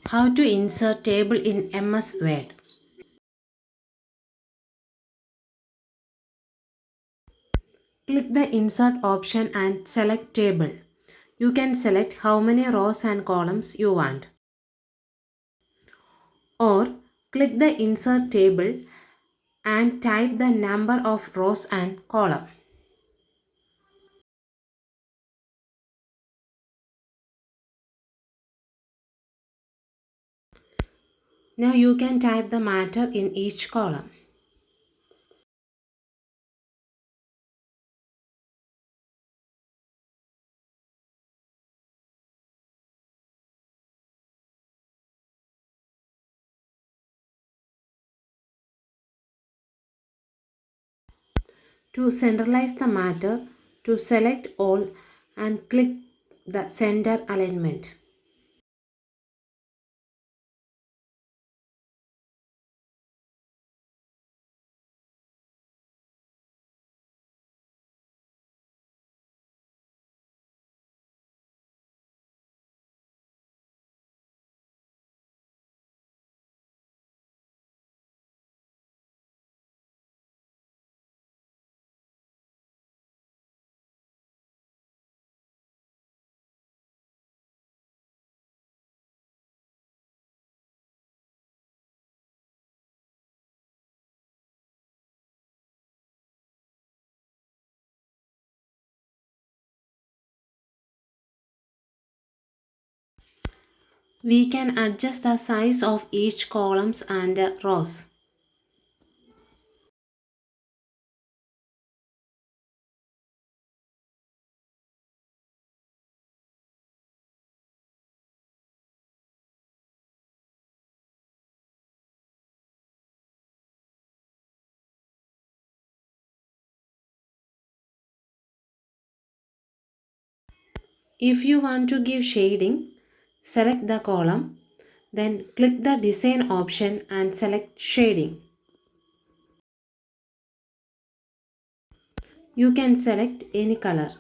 How to insert table in MS Word. Click the insert option and select table. You can select how many rows and columns you want. Or click the insert table and type the number of rows and column. Now you can type the matter in each column. To centralize the matter, to select all and click the center alignment. We can adjust the size of each columns and rows. If you want to give shading, select the column, then click the design option and select shading. You can select any color.